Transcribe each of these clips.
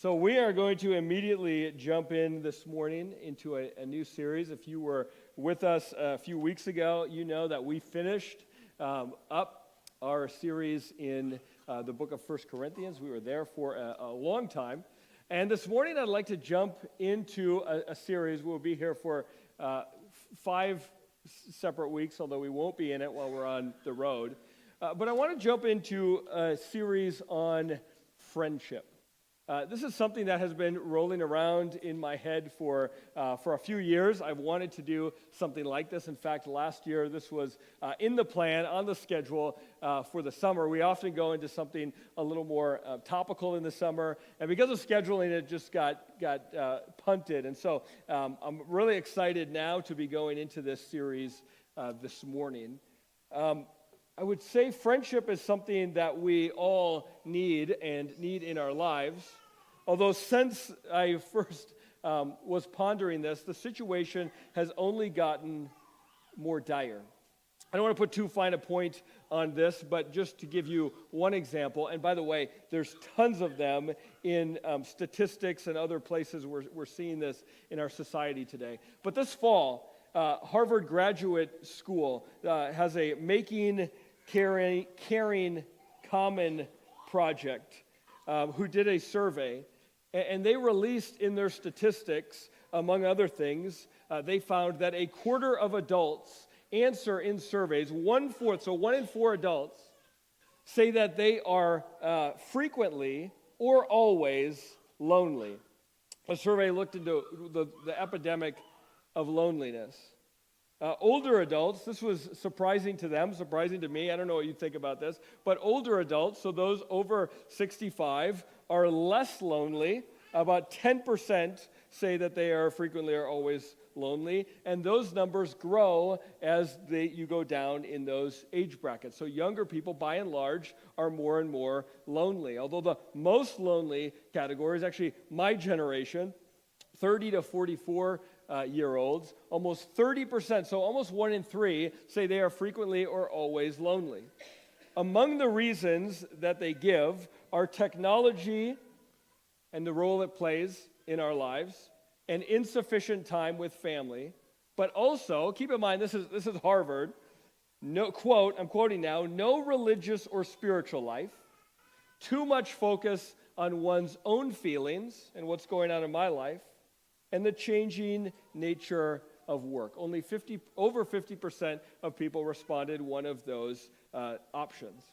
So we are going to immediately jump in this morning into a new series. If you were with us a few weeks ago, you know that we finished up our series in the book of 1 Corinthians. We were there for a long time. And this morning I'd like to jump into a series. We'll be here for 5 separate weeks, although we won't be in it while we're on the road. But I want to jump into a series on friendship. This is something that has been rolling around in my head for a few years. I've wanted to do something like this. In fact, last year, this was in the plan, on the schedule for the summer. We often go into something a little more topical in the summer, and because of scheduling, it just got punted. And so I'm really excited now to be going into this series this morning. I would say friendship is something that we all need in our lives. Although since I first was pondering this, the situation has only gotten more dire. I don't want to put too fine a point on this, but just to give you one example, and by the way, there's tons of them in statistics and other places we're seeing this in our society today. But this fall, Harvard Graduate School has a Making Caring Common project who did a survey, and they released in their statistics, among other things, they found that a quarter of adults answer in surveys, 1/4, so 1 in 4 adults, say that they are frequently or always lonely. A survey looked into the epidemic of loneliness. Older adults, this was surprising to them, surprising to me. I don't know what you think about this. But older adults, so those over 65, are less lonely. About 10% say that they are frequently or always lonely. And those numbers grow as you go down in those age brackets. So younger people, by and large, are more and more lonely. Although the most lonely category is actually my generation, 30 to 44 year olds, almost 30%, so almost 1 in 3, say they are frequently or always lonely. Among the reasons that they give are technology and the role it plays in our lives, and insufficient time with family, but also, keep in mind, this is Harvard, no quote, I'm quoting now, no religious or spiritual life, too much focus on one's own feelings and what's going on in my life, and the changing nature of work. Over 50% of people responded one of those options.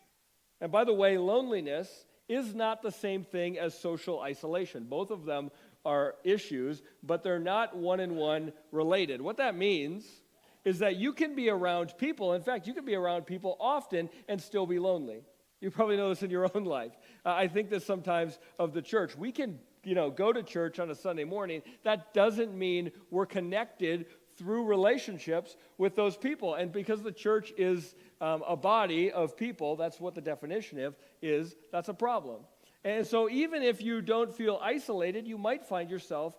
And by the way, loneliness is not the same thing as social isolation. Both of them are issues, but they're not one-on-one related. What that means is that you can be around people. In fact, you can be around people often and still be lonely. You probably know this in your own life. I think this sometimes of the church. We can go to church on a Sunday morning. That doesn't mean we're connected through relationships with those people. And because the church is a body of people, that's what the definition is, that's a problem. And so even if you don't feel isolated, you might find yourself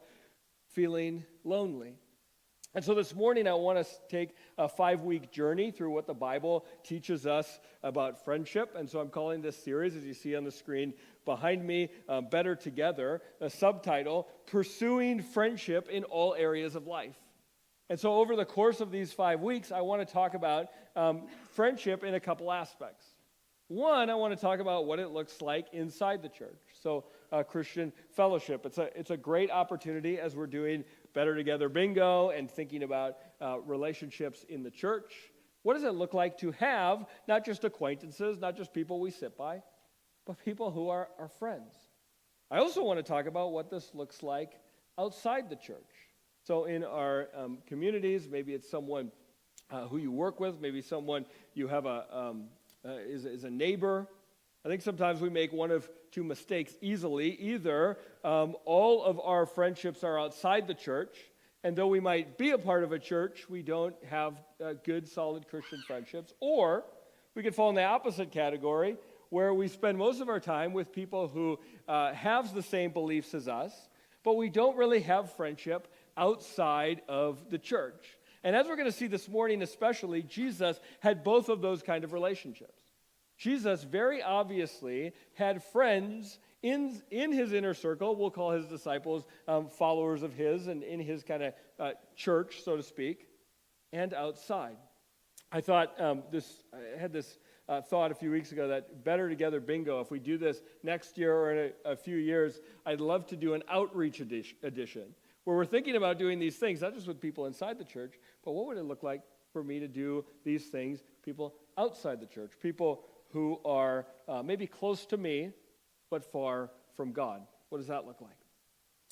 feeling lonely. And so this morning I want to take a 5-week journey through what the Bible teaches us about friendship. And so I'm calling this series, as you see on the screen behind me, Better Together, a subtitle, Pursuing Friendship in All Areas of Life. And so over the course of these 5 weeks, I want to talk about friendship in a couple aspects. One, I want to talk about what it looks like inside the church. So Christian fellowship. It's a great opportunity as we're doing Better Together Bingo and thinking about relationships in the church. What does it look like to have not just acquaintances, not just people we sit by, but people who are our friends? I also want to talk about what this looks like outside the church. So in our communities, maybe it's someone who you work with, maybe someone you have is a neighbor. I think sometimes we make one of two mistakes easily. Either all of our friendships are outside the church, and though we might be a part of a church, we don't have good, solid Christian friendships. Or we could fall in the opposite category, where we spend most of our time with people who have the same beliefs as us, but we don't really have friendship outside of the church. And as we're going to see this morning especially, Jesus had both of those kind of relationships. Jesus very obviously had friends in his inner circle, we'll call his disciples followers of his, and in his kind of church, so to speak, and outside. I thought I had this thought a few weeks ago that Better Together Bingo, if we do this next year or in a few years, I'd love to do an outreach edition where we're thinking about doing these things, not just with people inside the church, but what would it look like for me to do these things, people outside the church, people who are maybe close to me, but far from God. What does that look like?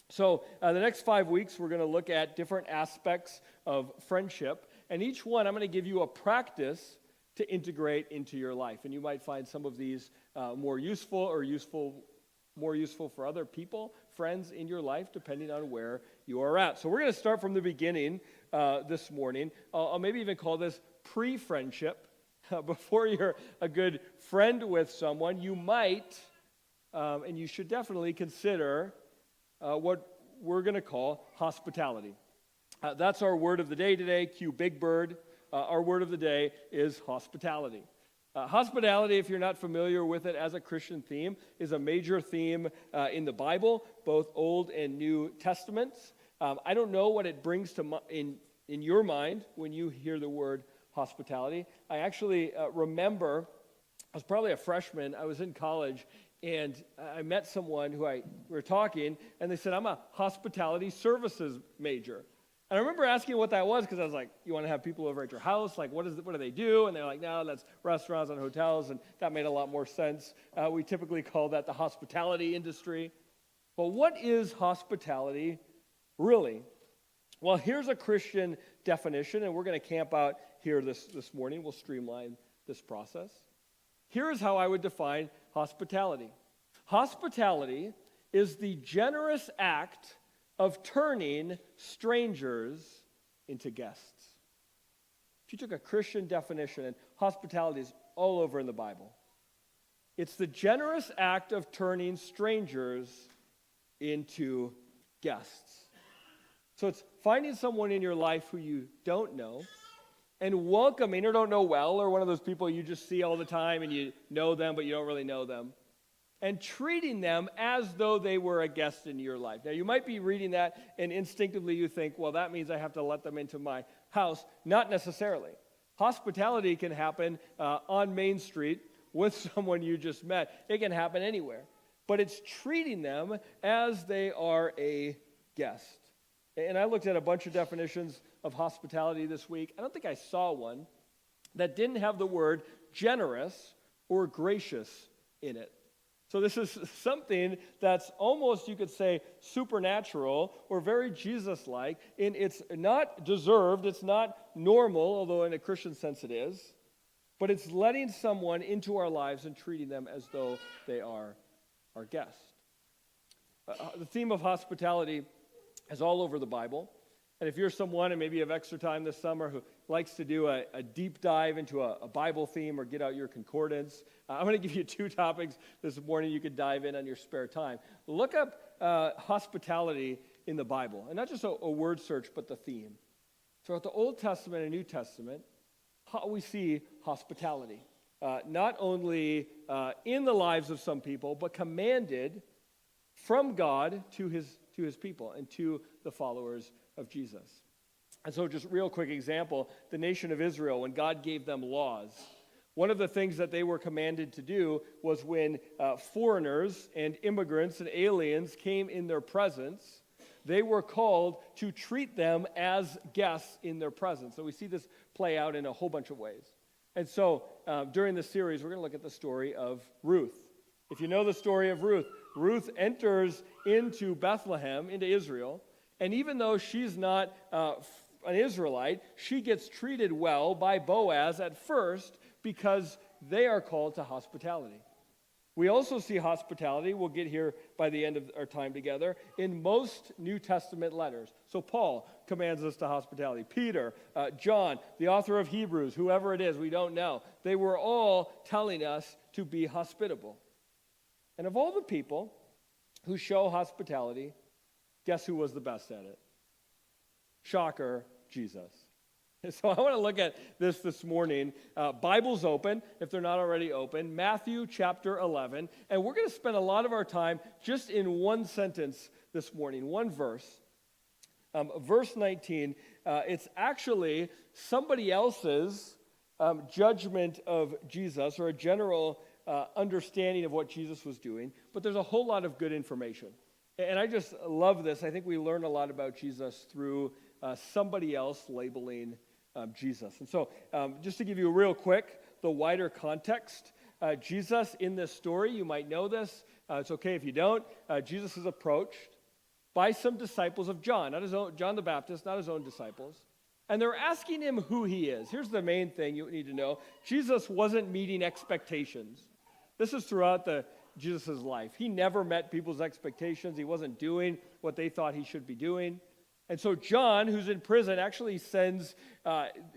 So the next 5 weeks, we're going to look at different aspects of friendship. And each one, I'm going to give you a practice to integrate into your life. And you might find some of these more useful for other people, friends in your life, depending on where you are at. So we're going to start from the beginning this morning. I'll maybe even call this pre-friendship. Before you're a good friend with someone, you might, and you should definitely consider what we're going to call hospitality. That's our word of the day today, Q Big Bird. Our word of the day is hospitality. Hospitality, if you're not familiar with it as a Christian theme, is a major theme in the Bible, both Old and New Testaments. I don't know what it brings to in your mind when you hear the word hospitality. I actually remember, I was probably a freshman, I was in college, and I met someone we were talking, and they said, I'm a hospitality services major. And I remember asking what that was, because I was like, you want to have people over at your house? Like, what do they do? And they're like, no, that's restaurants and hotels, and that made a lot more sense. We typically call that the hospitality industry. But what is hospitality really? Well, here's a Christian definition, and we're going to camp out here this morning. We'll streamline this process. Here's how I would define hospitality. Hospitality is the generous act of turning strangers into guests. If you took a Christian definition, and hospitality is all over in the Bible, it's the generous act of turning strangers into guests. So it's finding someone in your life who you don't know and welcoming or don't know well, or one of those people you just see all the time and you know them but you don't really know them, and treating them as though they were a guest in your life. Now, you might be reading that and instinctively you think, well, that means I have to let them into my house. Not necessarily. Hospitality can happen on Main Street with someone you just met. It can happen anywhere. But it's treating them as they are a guest. And I looked at a bunch of definitions of hospitality this week. I don't think I saw one that didn't have the word generous or gracious in it. So this is something that's almost, you could say, supernatural or very Jesus-like. And it's not deserved, it's not normal, although in a Christian sense it is. But it's letting someone into our lives and treating them as though they are our guest. The theme of hospitality is all over the Bible. And if you're someone, and maybe you have extra time this summer, who likes to do a deep dive into a Bible theme or get out your concordance, I'm going to give you 2 topics this morning you could dive in on your spare time. Look up hospitality in the Bible. And not just a word search, but the theme. Throughout the Old Testament and New Testament, we see hospitality. Not only in the lives of some people, but commanded from God to his people and to the followers of Jesus. And so just real quick example, the nation of Israel, when God gave them laws, one of the things that they were commanded to do was when foreigners and immigrants and aliens came in their presence, they were called to treat them as guests in their presence. So we see this play out in a whole bunch of ways. And so during this series, we're going to look at the story of Ruth. If you know the story of Ruth, Ruth enters into Bethlehem, into Israel, and even though she's not an Israelite, she gets treated well by Boaz at first because they are called to hospitality. We also see hospitality, we'll get here by the end of our time together, in most New Testament letters. So Paul commands us to hospitality. Peter, John, the author of Hebrews, whoever it is, we don't know. They were all telling us to be hospitable. And of all the people who show hospitality, guess who was the best at it? Shocker, Jesus. So I want to look at this morning. Bible's open, if they're not already open. Matthew chapter 11. And we're going to spend a lot of our time just in one sentence this morning, one verse. Verse 19, it's actually somebody else's judgment of Jesus, or a general understanding of what Jesus was doing. But there's a whole lot of good information. And I just love this. I think we learn a lot about Jesus through somebody else labeling Jesus. And so just to give you real quick, the wider context, Jesus in this story, you might know this, it's okay if you don't, Jesus is approached by some disciples of John, not his own, John the Baptist, not his own disciples. And they're asking him who he is. Here's the main thing you need to know. Jesus wasn't meeting expectations. This is throughout Jesus' life. He never met people's expectations. He wasn't doing what they thought he should be doing. And so John, who's in prison, actually sends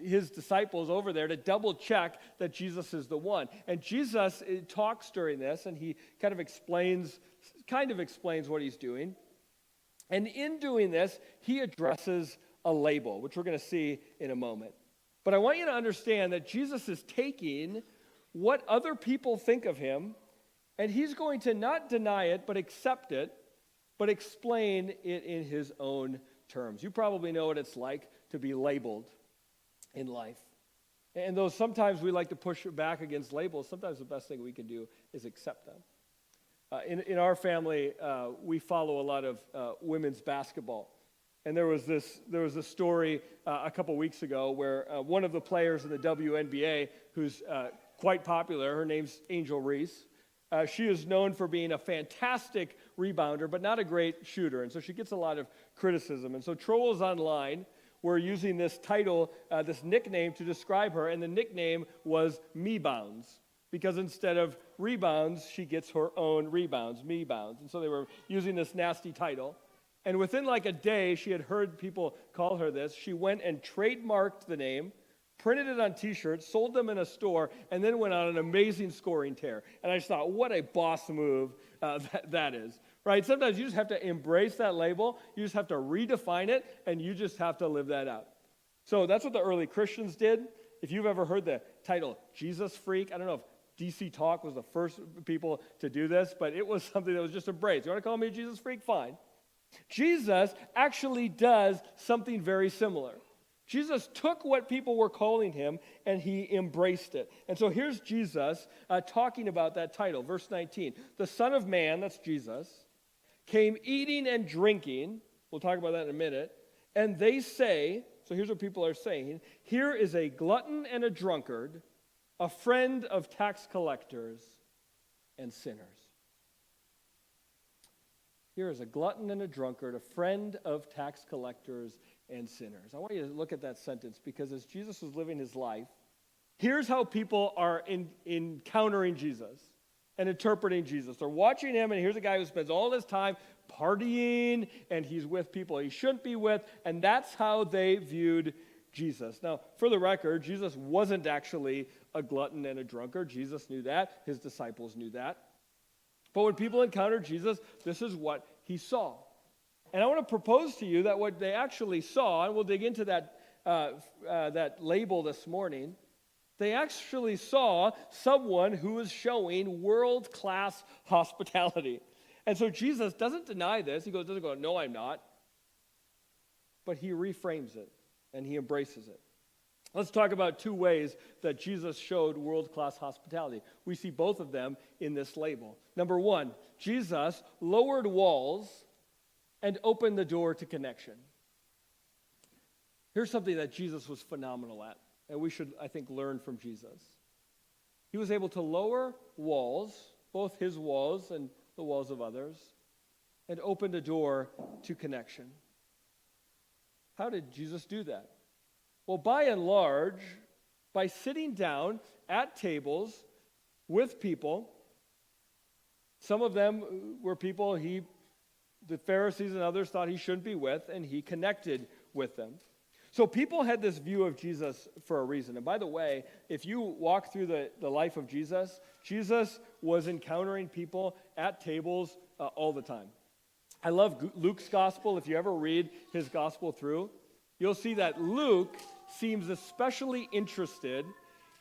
his disciples over there to double check that Jesus is the one. And Jesus talks during this, and he kind of explains what he's doing. And in doing this, he addresses a label, which we're going to see in a moment. But I want you to understand that Jesus is taking what other people think of him, and he's going to not deny it, but accept it, but explain it in his own terms. You probably know what it's like to be labeled in life. And though sometimes we like to push back against labels, sometimes the best thing we can do is accept them. In our family, we follow a lot of women's basketball. And there was a story a couple weeks ago where one of the players in the WNBA, who's quite popular, her name's Angel Reese, she is known for being a fantastic rebounder, but not a great shooter. And so she gets a lot of criticism. And so trolls online were using this title, this nickname to describe her, and the nickname was Me-Bounds. Because instead of rebounds, she gets her own rebounds, Me-Bounds. And so they were using this nasty title. And within like a day, she had heard people call her this. She went and trademarked the name, printed it on T-shirts, sold them in a store, and then went on an amazing scoring tear. And I just thought, what a boss move that is, right? Sometimes you just have to embrace that label. You just have to redefine it, and you just have to live that out. So that's what the early Christians did. If you've ever heard the title Jesus Freak, I don't know if DC Talk was the first people to do this, but it was something that was just embraced. You want to call me a Jesus Freak? Fine. Jesus actually does something very similar. Jesus took what people were calling him and he embraced it. And so here's Jesus talking about that title, verse 19. The Son of Man, that's Jesus, came eating and drinking. We'll talk about that in a minute. And they say, so here's what people are saying, here is a glutton and a drunkard, a friend of tax collectors and sinners. Here is a glutton and a drunkard, a friend of tax collectors and sinners. I want you to look at that sentence because as Jesus was living his life, here's how people are encountering Jesus and interpreting Jesus. They're watching him, and here's a guy who spends all his time partying, and he's with people he shouldn't be with, and that's how they viewed Jesus. Now, for the record, Jesus wasn't actually a glutton and a drunkard. Jesus knew that. His disciples knew that. But when people encountered Jesus, this is what he saw. And I want to propose to you that what they actually saw, and we'll dig into that label this morning, they actually saw someone who was showing world-class hospitality. And so Jesus doesn't deny this. He doesn't go, no, I'm not. But he reframes it, and he embraces it. Let's talk about two ways that Jesus showed world-class hospitality. We see both of them in this label. Number one, Jesus lowered walls and opened the door to connection. Here's something that Jesus was phenomenal at, and we should, I think, learn from Jesus. He was able to lower walls, both his walls and the walls of others, and opened a door to connection. How did Jesus do that? Well, by and large, by sitting down at tables with people, some of them were people the Pharisees and others thought he shouldn't be with, and he connected with them. So people had this view of Jesus for a reason. And by the way, if you walk through the life of Jesus, Jesus was encountering people at tables all the time. I love Luke's gospel. If you ever read his gospel through, you'll see that Luke seems especially interested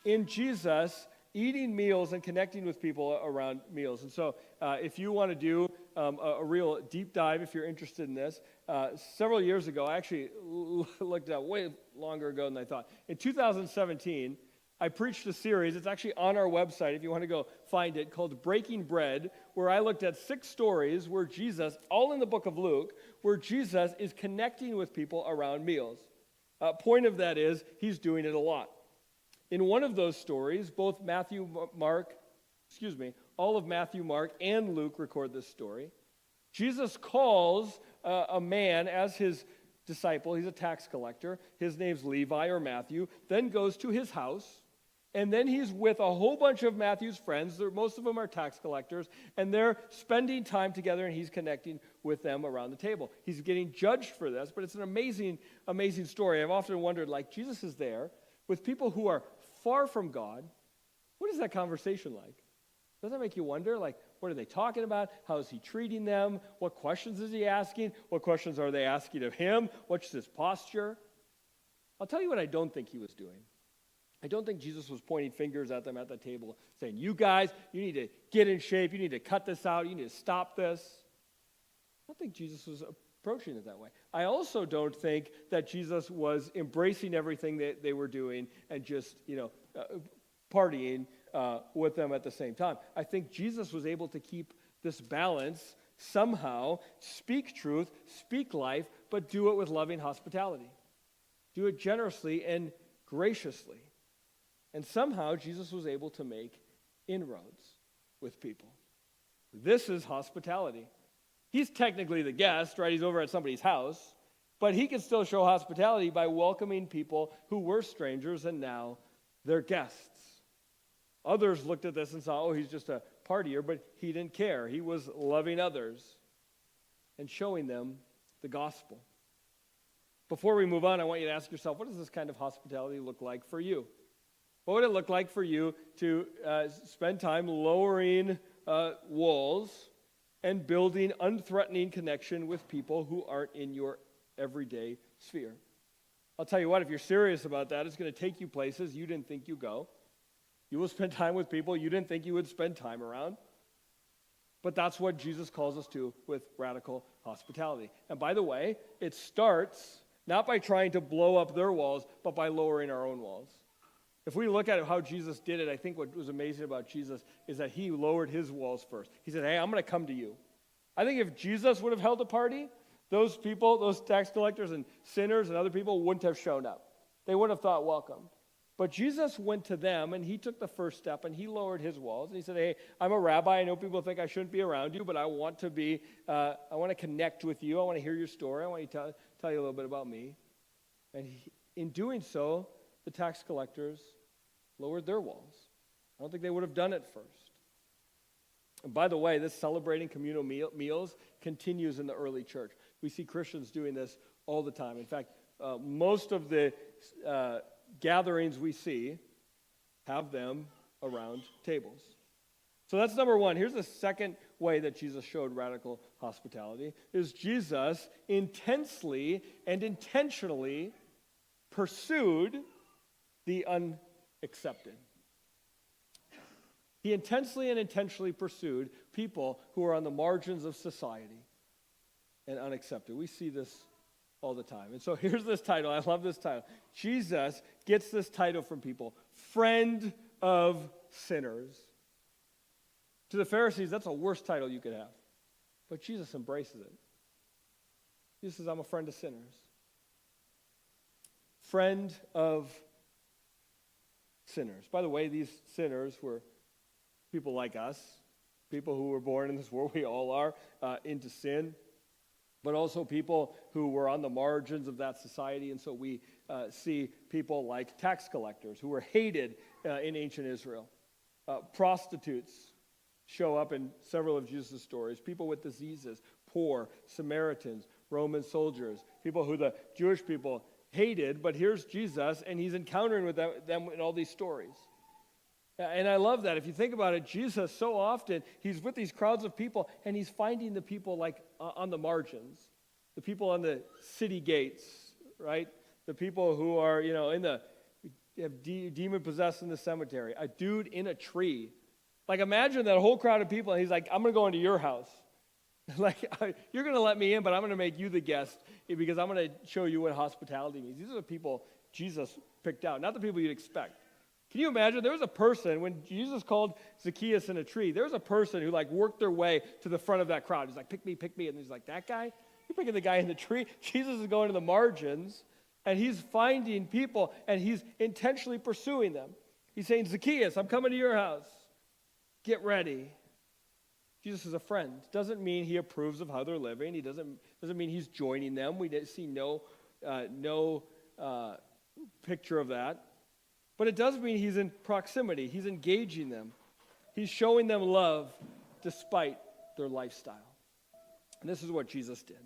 in Jesus eating meals and connecting with people around meals. And so if you want to do a real deep dive, if you're interested in this, several years ago, I actually looked it up way longer ago than I thought. In 2017, I preached a series. It's actually on our website if you want to go find it, called Breaking Bread, where I looked at 6 stories where Jesus, all in the book of Luke, where Jesus is connecting with people around meals. Point of that is he's doing it a lot. In one of those stories, both all of Matthew, Mark, and Luke record this story. Jesus calls a man as his disciple. He's a tax collector. His name's Levi or Matthew. Then goes to his house. And then he's with a whole bunch of Matthew's friends. Most of them are tax collectors. And they're spending time together, and he's connecting with them around the table. He's getting judged for this, but it's an amazing, amazing story. I've often wondered, Jesus is there with people who are far from God. What is that conversation like? Doesn't that make you wonder, what are they talking about? How is he treating them? What questions is he asking? What questions are they asking of him? What's his posture? I'll tell you what I don't think he was doing. I don't think Jesus was pointing fingers at them at the table, saying, you guys, you need to get in shape. You need to cut this out. You need to stop this. I don't think Jesus was approaching it that way. I also don't think that Jesus was embracing everything that they were doing and just, partying with them at the same time. I think Jesus was able to keep this balance, somehow speak truth, speak life, but do it with loving hospitality. Do it generously and graciously. And somehow Jesus was able to make inroads with people. This is hospitality. He's technically the guest, right? He's over at somebody's house, but he can still show hospitality by welcoming people who were strangers and now they're guests. Others looked at this and saw, he's just a partier, but he didn't care. He was loving others and showing them the gospel. Before we move on, I want you to ask yourself, what does this kind of hospitality look like for you? What would it look like for you to spend time lowering walls and building unthreatening connection with people who aren't in your everyday sphere? I'll tell you what, if you're serious about that, it's going to take you places you didn't think you'd go. You will spend time with people you didn't think you would spend time around. But that's what Jesus calls us to with radical hospitality. And by the way, it starts not by trying to blow up their walls, but by lowering our own walls. If we look at how Jesus did it, I think what was amazing about Jesus is that he lowered his walls first. He said, hey, I'm going to come to you. I think if Jesus would have held a party, those people, those tax collectors and sinners and other people wouldn't have shown up. They wouldn't have thought welcome. But Jesus went to them, and he took the first step, and he lowered his walls. And he said, hey, I'm a rabbi. I know people think I shouldn't be around you, but I want to connect with you. I want to hear your story. I want to tell you a little bit about me. And in doing so, the tax collectors lowered their walls. I don't think they would have done it first. And by the way, this celebrating communal meals continues in the early church. We see Christians doing this all the time. In fact, most of the gatherings we see have them around tables. So that's number one. Here's the second way that Jesus showed radical hospitality, is Jesus intensely and intentionally pursued the unaccepted. He intensely and intentionally pursued people who are on the margins of society and unaccepted. We see this all the time. And so here's this title. I love this title. Jesus gets this title from people, friend of sinners. To the Pharisees, that's the worst title you could have. But Jesus embraces it. He says, I'm a friend of sinners. Friend of sinners. By the way, these sinners were people like us, people who were born in this world, we all are, into sin, but also people who were on the margins of that society. And so we see people like tax collectors who were hated in ancient Israel. Prostitutes show up in several of Jesus' stories. People with diseases, poor, Samaritans, Roman soldiers, people who the Jewish people hated, but here's Jesus, and he's encountering with them in all these stories. And I love that. If you think about it, Jesus, so often, he's with these crowds of people, and he's finding the people like on the margins, the people on the city gates, right? the people who are, demon-possessed in the cemetery, a dude in a tree. Like, imagine that whole crowd of people, and he's like, I'm going to go into your house. Like, you're going to let me in, but I'm going to make you the guest because I'm going to show you what hospitality means. These are the people Jesus picked out, not the people you'd expect. Can you imagine? There was a person, when Jesus called Zacchaeus in a tree, there was a person who worked their way to the front of that crowd. He's like, pick me. And he's like, that guy? You're picking the guy in the tree? Jesus is going to the margins, and he's finding people, and he's intentionally pursuing them. He's saying, Zacchaeus, I'm coming to your house. Get ready. Jesus is a friend. Doesn't mean he approves of how they're living. He doesn't mean he's joining them. We see no picture of that. But it does mean he's in proximity. He's engaging them. He's showing them love despite their lifestyle. And this is what Jesus did.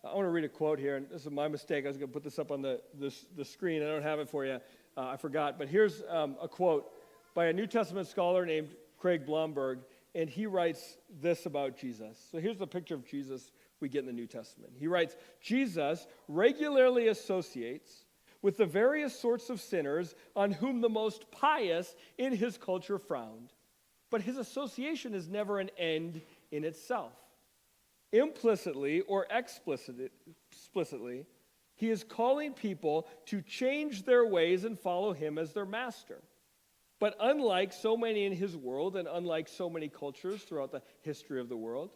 I want to read a quote here, and this is my mistake. I was going to put this up on the screen. I don't have it for you. I forgot. But here's a quote by a New Testament scholar named Craig Blomberg, and he writes this about Jesus. So here's the picture of Jesus we get in the New Testament. He writes, Jesus regularly associates with the various sorts of sinners on whom the most pious in his culture frowned. But his association is never an end in itself. Implicitly or explicitly, he is calling people to change their ways and follow him as their master. But unlike so many in his world, and unlike so many cultures throughout the history of the world,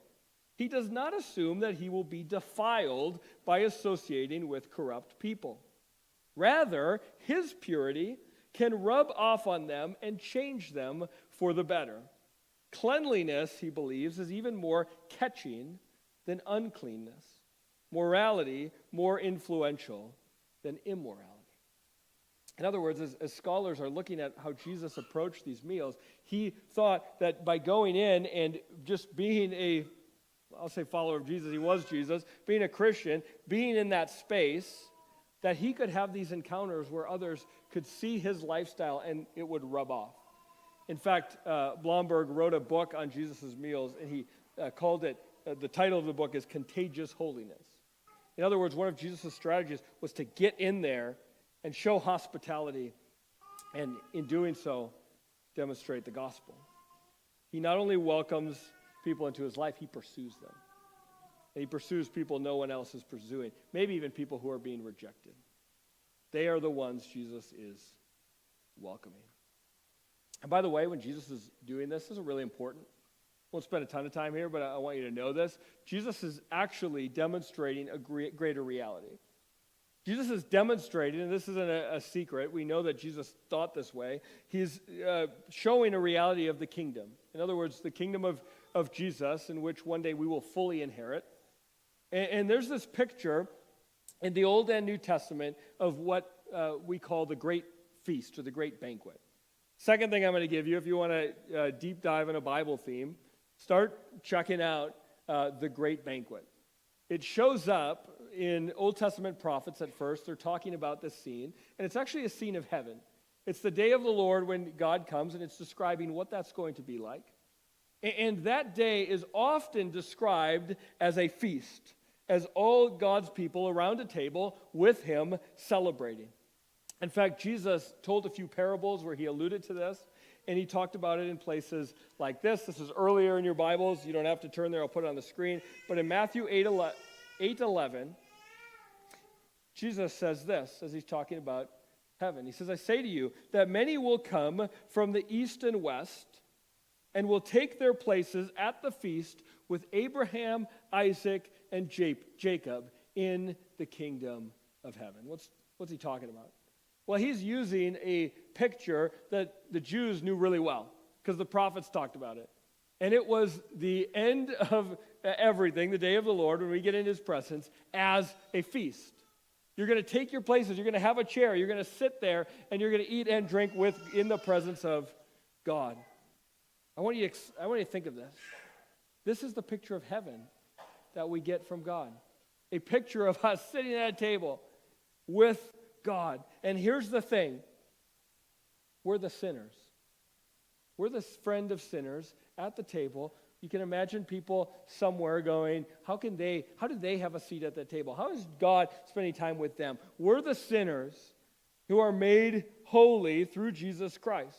he does not assume that he will be defiled by associating with corrupt people. Rather, his purity can rub off on them and change them for the better. Cleanliness, he believes, is even more catching than uncleanness. Morality more influential than immorality. In other words, as scholars are looking at how Jesus approached these meals, he thought that by going in and just being I'll say follower of Jesus, he was Jesus, being a Christian, being in that space, that he could have these encounters where others could see his lifestyle and it would rub off. In fact, Blomberg wrote a book on Jesus' meals, and he called it, the title of the book is Contagious Holiness. In other words, one of Jesus' strategies was to get in there and show hospitality, and in doing so, demonstrate the gospel. He not only welcomes people into his life, he pursues them. And he pursues people no one else is pursuing, maybe even people who are being rejected. They are the ones Jesus is welcoming. And by the way, when Jesus is doing this is really important. I won't spend a ton of time here, but I want you to know this. Jesus is actually demonstrating a greater reality. Jesus is demonstrating, and this isn't a secret, we know that Jesus thought this way. He's showing a reality of the kingdom. In other words, the kingdom of Jesus, in which one day we will fully inherit. And there's this picture in the Old and New Testament of what we call the great feast or the great banquet. Second thing I'm going to give you, if you want to deep dive in a Bible theme, start checking out the great banquet. It shows up in Old Testament prophets at first. They're talking about this scene, and it's actually a scene of heaven. It's the day of the Lord when God comes, and it's describing what that's going to be like. And that day is often described as a feast, as all God's people around a table with him celebrating. In fact, Jesus told a few parables where he alluded to this, and he talked about it in places like this. This is earlier in your Bibles. You don't have to turn there. I'll put it on the screen. But in Matthew 8:11, Jesus says this as he's talking about heaven. He says, I say to you that many will come from the east and west and will take their places at the feast with Abraham, Isaac, and Jacob in the kingdom of heaven. What's he talking about? Well, he's using a picture that the Jews knew really well because the prophets talked about it. And it was the end of everything, the day of the Lord, when we get in his presence, as a feast. You're going to take your places. You're going to have a chair. You're going to sit there, and you're going to eat and drink in the presence of God. I want you to think of this. This is the picture of heaven that we get from God. A picture of us sitting at a table with God. And here's the thing. We're the sinners. We're the friend of sinners at the table. You can imagine people somewhere going, how do they have a seat at the table? How is God spending time with them? We're the sinners who are made holy through Jesus Christ.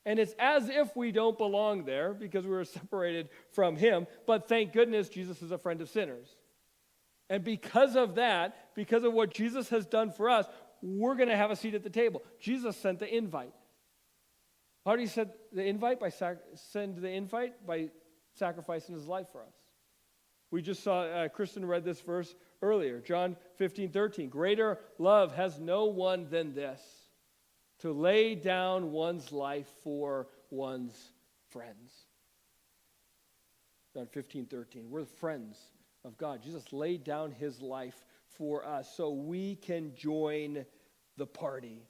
And it's as if we don't belong there because we were separated from him. But thank goodness Jesus is a friend of sinners. And because of that, because of what Jesus has done for us, we're going to have a seat at the table. Jesus sent the invite. How did he send the invite? By sacrificing his life for us. We just saw, Kristen read this verse earlier, John 15:13. Greater love has no one than this, to lay down one's life for one's friends. John 15:13. We're friends of God. Jesus laid down his life for us so we can join the party.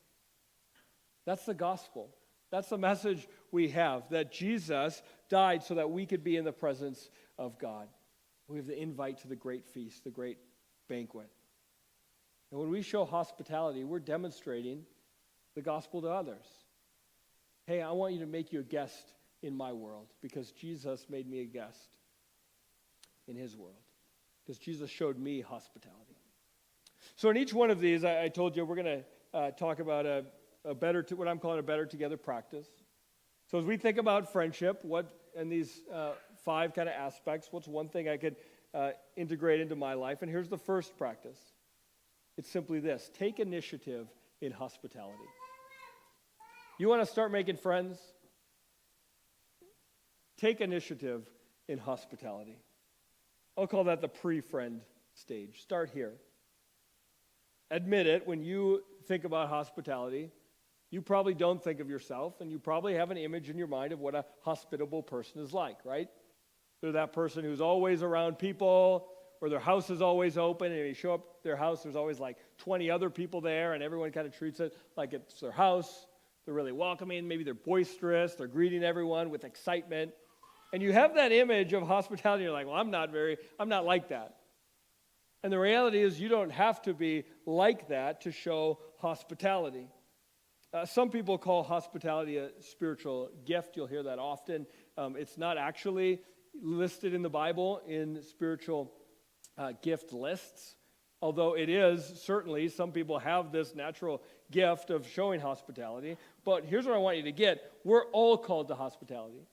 That's the gospel. That's the message we have, that Jesus died so that we could be in the presence of God. We have the invite to the great feast, the great banquet. And when we show hospitality, we're demonstrating the gospel to others. Hey, I want you to make you a guest in my world because Jesus made me a guest in his world. Because Jesus showed me hospitality. So in each one of these, I told you we're going to talk about what I'm calling a better together practice. So as we think about friendship, and these 5 kind of aspects, what's one thing I could integrate into my life? And here's the first practice. It's simply this: take initiative in hospitality. You want to start making friends? Take initiative in hospitality. I'll call that the pre-friend stage. Start here. Admit it, when you think about hospitality, you probably don't think of yourself, and you probably have an image in your mind of what a hospitable person is like, right? They're that person who's always around people, or their house is always open, and when you show up at their house, there's always like 20 other people there, and everyone kind of treats it like it's their house. They're really welcoming. Maybe they're boisterous. They're greeting everyone with excitement. And you have that image of hospitality. You're like, well, I'm not like that. And the reality is you don't have to be like that to show hospitality. Some people call hospitality a spiritual gift. You'll hear that often. It's not actually listed in the Bible in spiritual gift lists, although it is certainly, some people have this natural gift of showing hospitality. But here's what I want you to get. We're all called to hospitality.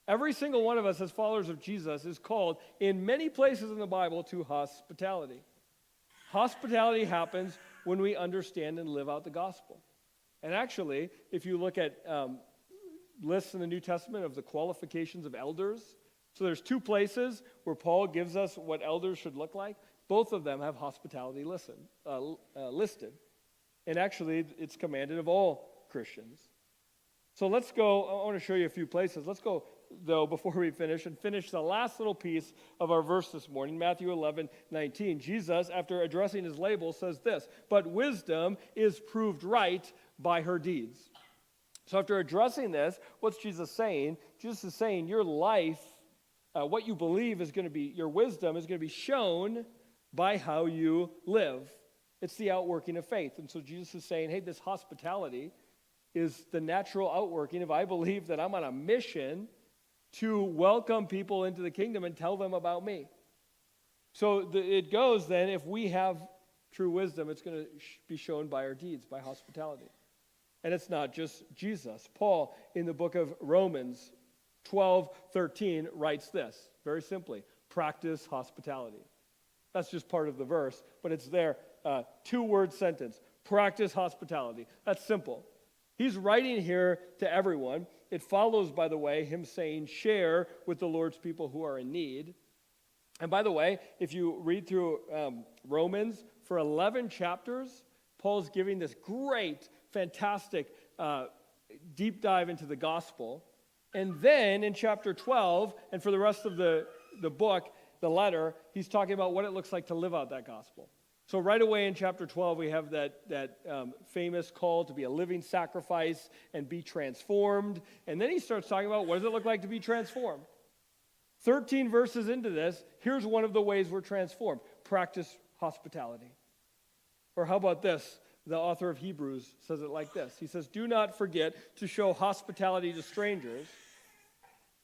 Every single one of us as followers of Jesus is called in many places in the Bible to hospitality. Hospitality happens when we understand and live out the gospel. And actually, if you look at lists in the New Testament of the qualifications of elders, so there's 2 places where Paul gives us what elders should look like. Both of them have hospitality listed. And actually, it's commanded of all Christians. So let's go. I want to show you a few places. Let's go, though, before we finish the last little piece of our verse this morning, Matthew 11:19. Jesus, after addressing his label, says this: but wisdom is proved right by her deeds. So after addressing this, what's Jesus saying? Jesus is saying your life, what you believe is going to be, your wisdom is going to be shown by how you live. It's the outworking of faith. And so Jesus is saying, hey, this hospitality is the natural outworking. If I believe that I'm on a mission to welcome people into the kingdom and tell them about me. So it goes then, if we have true wisdom, it's going to be shown by our deeds, by hospitality. And it's not just Jesus. Paul, in the book of Romans 12:13, writes this, very simply: practice hospitality. That's just part of the verse, but it's there, 2-word sentence, practice hospitality. That's simple. He's writing here to everyone. It follows, by the way, him saying, share with the Lord's people who are in need. And by the way, if you read through Romans, for 11 chapters, Paul's giving this great, fantastic deep dive into the gospel. And then in chapter 12, and for the rest of the book, the letter, he's talking about what it looks like to live out that gospel. So right away in chapter 12, we have that famous call to be a living sacrifice and be transformed. And then he starts talking about what does it look like to be transformed. 13 verses into this, here's one of the ways we're transformed. Practice hospitality. Or how about this? The author of Hebrews says it like this. He says, do not forget to show hospitality to strangers,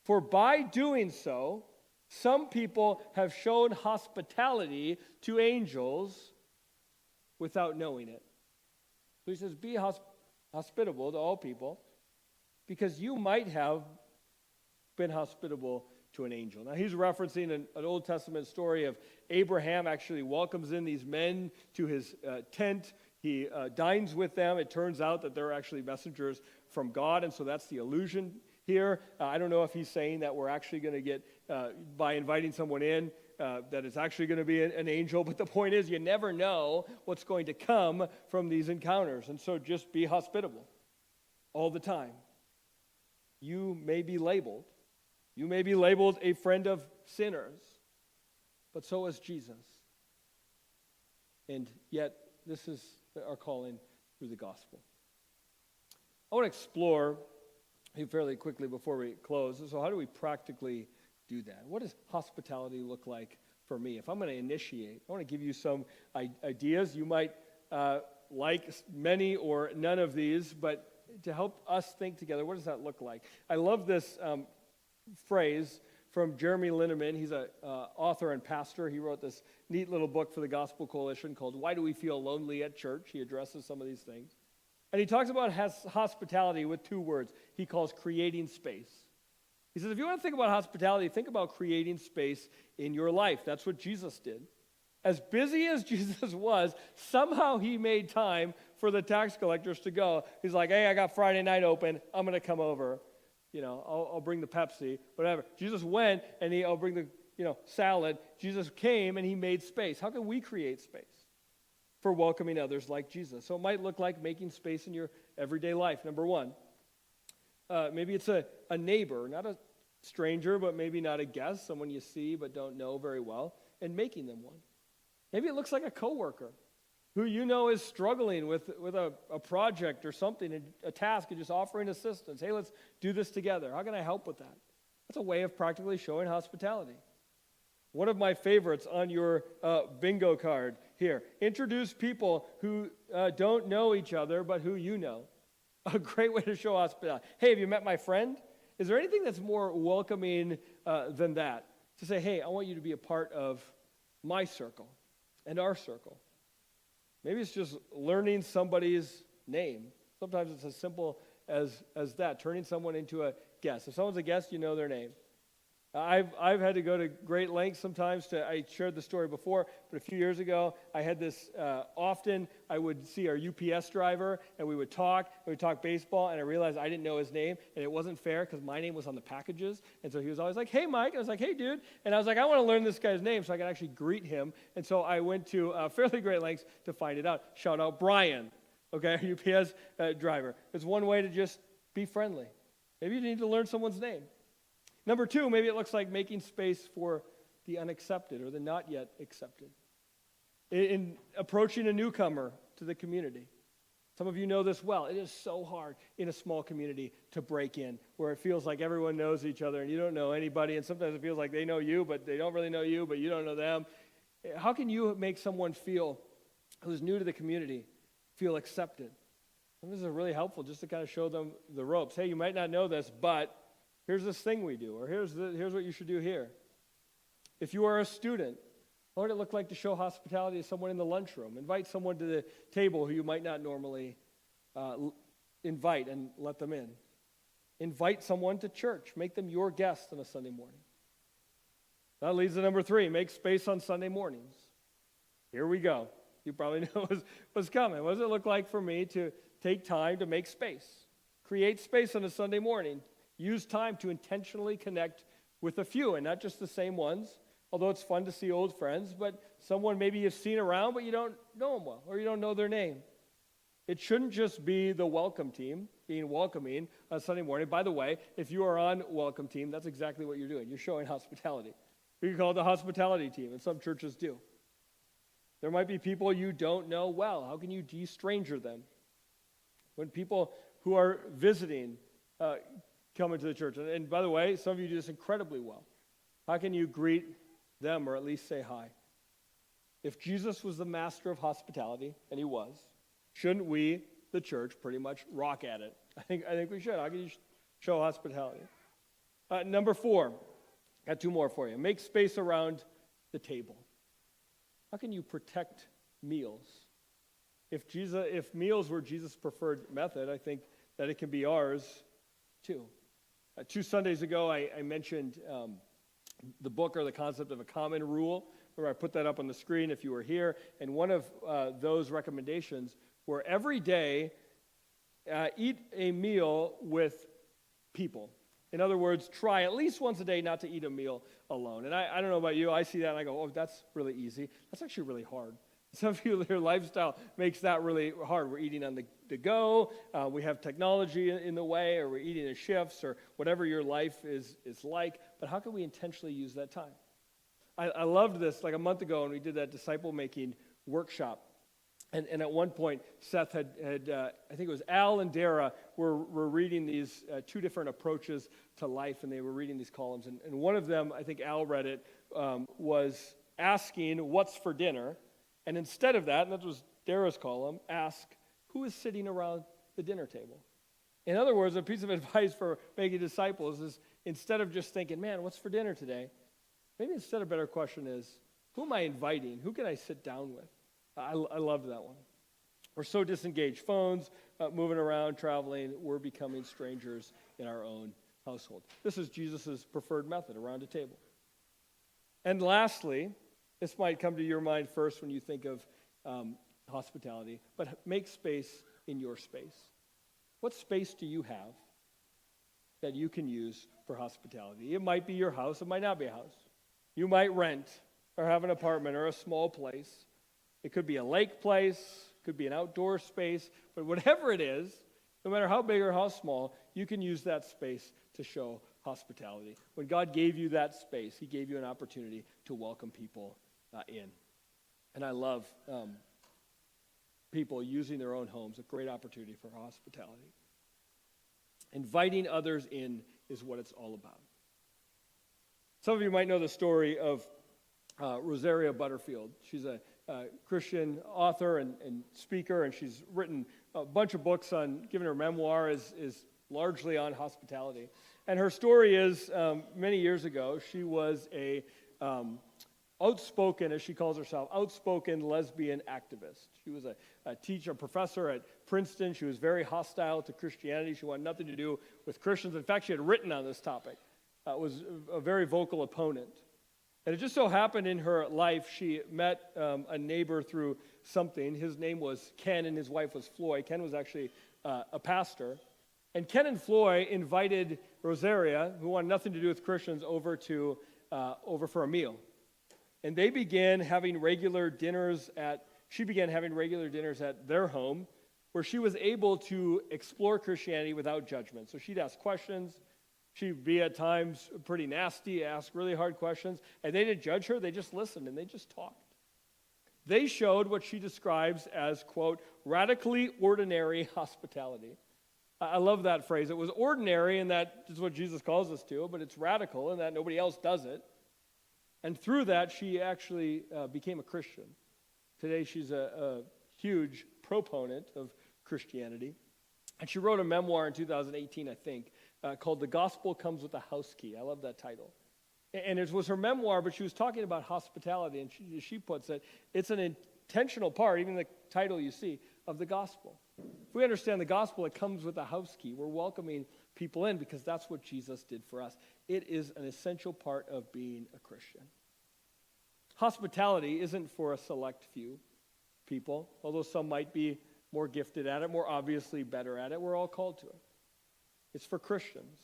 For by doing so, some people have shown hospitality to angels without knowing it. So he says, be hospitable to all people, because you might have been hospitable to an angel. Now he's referencing an Old Testament story of Abraham actually welcomes in these men to his tent. He dines with them. It turns out that they're actually messengers from God, and so that's the allusion here. I don't know if he's saying that we're actually going to get, by inviting someone in, that it's actually going to be an angel, but the point is you never know what's going to come from these encounters, and so just be hospitable all the time. You may be labeled. You may be labeled a friend of sinners, but so is Jesus. And yet, this is our calling through the gospel. I want to explore fairly quickly before we close. So how do we practically do that? What does hospitality look like for me? If I'm going to initiate, I want to give you some ideas. You might like many or none of these, but to help us think together, what does that look like? I love this phrase from Jeremy Linneman. He's an author and pastor. He wrote this neat little book for the Gospel Coalition called Why Do We Feel Lonely at Church? He addresses some of these things. And he talks about hospitality with two words. He calls creating space. He says, if you want to think about hospitality, think about creating space in your life. That's what Jesus did. As busy as Jesus was, somehow he made time for the tax collectors to go. He's like, hey, I got Friday night open. I'm going to come over. I'll bring the Pepsi, whatever. Jesus went, and I'll bring the, salad. Jesus came, and he made space. How can we create space for welcoming others like Jesus? So it might look like making space in your everyday life. Number one, maybe it's a neighbor, not a stranger, but maybe not a guest, someone you see but don't know very well, and making them one. Maybe it looks like a coworker who is struggling with a project or something, a task, and just offering assistance. Hey, let's do this together. How can I help with that? That's a way of practically showing hospitality. One of my favorites on your bingo card here, introduce people who don't know each other, but who you know. A great way to show hospitality. Hey, have you met my friend? Is there anything that's more welcoming than that? To say, hey, I want you to be a part of my circle and our circle. Maybe it's just learning somebody's name. Sometimes it's as simple as that, turning someone into a guest. If someone's a guest, you know their name. I've had to go to great lengths sometimes I shared the story before, but a few years ago, I had this, often I would see our UPS driver, and we would talk baseball, and I realized I didn't know his name, and it wasn't fair because my name was on the packages, and so he was always like, hey, Mike, and I was like, hey, dude, and I was like, I want to learn this guy's name so I can actually greet him, and so I went to fairly great lengths to find it out. Shout out Brian, okay, UPS driver. It's one way to just be friendly. Maybe you need to learn someone's name. Number two, maybe it looks like making space for the unaccepted or the not yet accepted. In approaching a newcomer to the community. Some of you know this well. It is so hard in a small community to break in, where it feels like everyone knows each other and you don't know anybody, and sometimes it feels like they know you, but they don't really know you, but you don't know them. How can you make someone who's new to the community feel accepted? And this is really helpful just to kind of show them the ropes. Hey, you might not know this, but here's this thing we do, or here's what you should do here. If you are a student, what would it look like to show hospitality to someone in the lunchroom? Invite someone to the table who you might not normally invite and let them in. Invite someone to church. Make them your guest on a Sunday morning. That leads to number three, make space on Sunday mornings. Here we go. You probably know what's coming. What does it look like for me to take time to make space? Create space on a Sunday morning. Use time to intentionally connect with a few, and not just the same ones, although it's fun to see old friends, but someone maybe you've seen around, but you don't know them well, or you don't know their name. It shouldn't just be the welcome team being welcoming on Sunday morning. By the way, if you are on welcome team, that's exactly what you're doing. You're showing hospitality. You can call it the hospitality team, and some churches do. There might be people you don't know well. How can you de-stranger them? When people who are visiting come into the church. And by the way, some of you do this incredibly well. How can you greet them or at least say hi? If Jesus was the master of hospitality, and he was, shouldn't we, the church, pretty much rock at it? I think we should. How can you show hospitality? Number 4, got 2 more for you. Make space around the table. How can you protect meals? If meals were Jesus' preferred method, I think that it can be ours too. 2 Sundays ago, I mentioned the book or the concept of a common rule. Remember, I put that up on the screen if you were here. And one of those recommendations were every day eat a meal with people. In other words, try at least once a day not to eat a meal alone. And I don't know about you, I see that and I go, oh, that's really easy. That's actually really hard. Some of you, their lifestyle makes that really hard. We're eating on the go, we have technology in the way, or we're eating in shifts, or whatever your life is like. But how can we intentionally use that time? I loved this like a month ago when we did that disciple-making workshop. And at one point, Seth had I think it was Al and Dara were reading these 2 different approaches to life, and they were reading these columns. And one of them, I think Al read it, was asking, what's for dinner? And instead of that, and that was Dara's column, ask, who is sitting around the dinner table? In other words, a piece of advice for making disciples is instead of just thinking, man, what's for dinner today? Maybe instead a better question is, who am I inviting? Who can I sit down with? I loved that one. We're so disengaged. Phones, moving around, traveling, we're becoming strangers in our own household. This is Jesus' preferred method, around a table. And lastly, this might come to your mind first when you think of hospitality, but make space in your space. What space do you have that you can use for hospitality? It might be your house. It might not be a house. You might rent or have an apartment or a small place. It could be a lake place, could be an outdoor space, but whatever it is, no matter how big or how small, you can use that space to show hospitality. When God gave you that space, he gave you an opportunity to welcome people in. And I love people using their own homes, a great opportunity for hospitality. Inviting others in is what it's all about. Some of you might know the story of Rosaria Butterfield. She's a Christian author and speaker, and she's written a bunch of books on, given her memoir is largely on hospitality. And her story is, many years ago, she was a outspoken, as she calls herself, outspoken lesbian activist. She was a teacher, a professor at Princeton. She was very hostile to Christianity. She wanted nothing to do with Christians. In fact, she had written on this topic. Was a very vocal opponent. And it just so happened in her life, she met a neighbor through something. His name was Ken, and his wife was Floy. Ken was actually a pastor. And Ken and Floy invited Rosaria, who wanted nothing to do with Christians, over for a meal. And they began having regular dinners she began having regular dinners at their home, where she was able to explore Christianity without judgment. So she'd ask questions. She'd be at times pretty nasty, ask really hard questions, and they didn't judge her. They just listened, and they just talked. They showed what she describes as, quote, radically ordinary hospitality. I love that phrase. It was ordinary, and that is what Jesus calls us to, but it's radical in that nobody else does it. And through that, she actually became a Christian. Today, she's a huge proponent of Christianity. And she wrote a memoir in 2018, I think, called The Gospel Comes with a House Key. I love that title. And it was her memoir, but she was talking about hospitality, and she puts it, it's an intentional part, even the title you see, of the gospel. If we understand the gospel, it comes with a house key. We're welcoming people in because that's what Jesus did for us. It is an essential part of being a Christian. Hospitality isn't for a select few people, although some might be more gifted at it, more obviously better at it. We're all called to it. It's for Christians.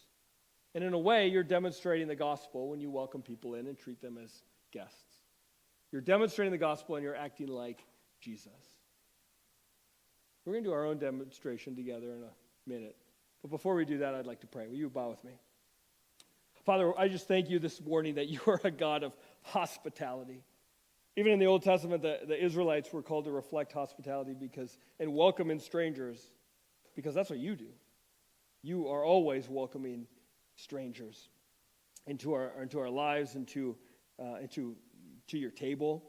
And in a way, you're demonstrating the gospel when you welcome people in and treat them as guests. You're demonstrating the gospel and you're acting like Jesus. We're going to do our own demonstration together in a minute. But before we do that, I'd like to pray. Will you bow with me? Father, I just thank you this morning that you are a God of hospitality. Even in the Old Testament, the Israelites were called to reflect hospitality and welcome in strangers because that's what you do. You are always welcoming strangers into our lives, into your table.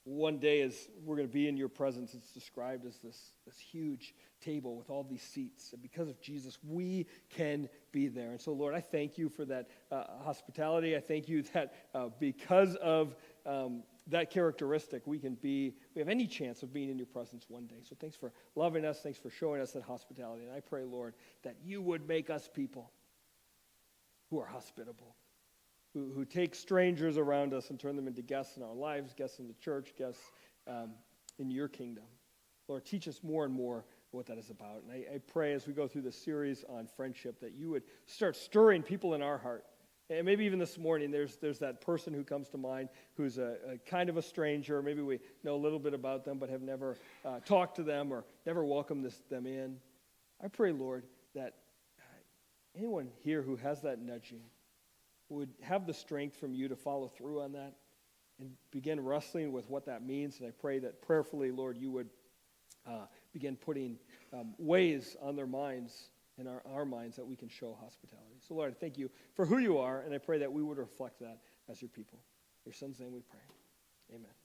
one day as we're going to be in your presence, it's described as this huge table with all these seats. And because of Jesus, we can be there. And so, Lord, I thank you for that hospitality. I thank you that because of that characteristic, we have any chance of being in your presence one day. So thanks for loving us. Thanks for showing us that hospitality. And I pray, Lord, that you would make us people who are hospitable, who take strangers around us and turn them into guests in our lives, guests in the church, guests in your kingdom. Lord, teach us more and more what that is about. And I pray as we go through this series on friendship that you would start stirring people in our heart. And maybe even this morning, there's that person who comes to mind who's a kind of a stranger. Maybe we know a little bit about them but have never talked to them or never welcomed them in. I pray, Lord, that anyone here who has that nudging would have the strength from you to follow through on that and begin wrestling with what that means. And I pray that prayerfully, Lord, you would begin putting ways on their minds and our minds that we can show hospitality. So, Lord, I thank you for who you are, and I pray that we would reflect that as your people. In your Son's name we pray. Amen.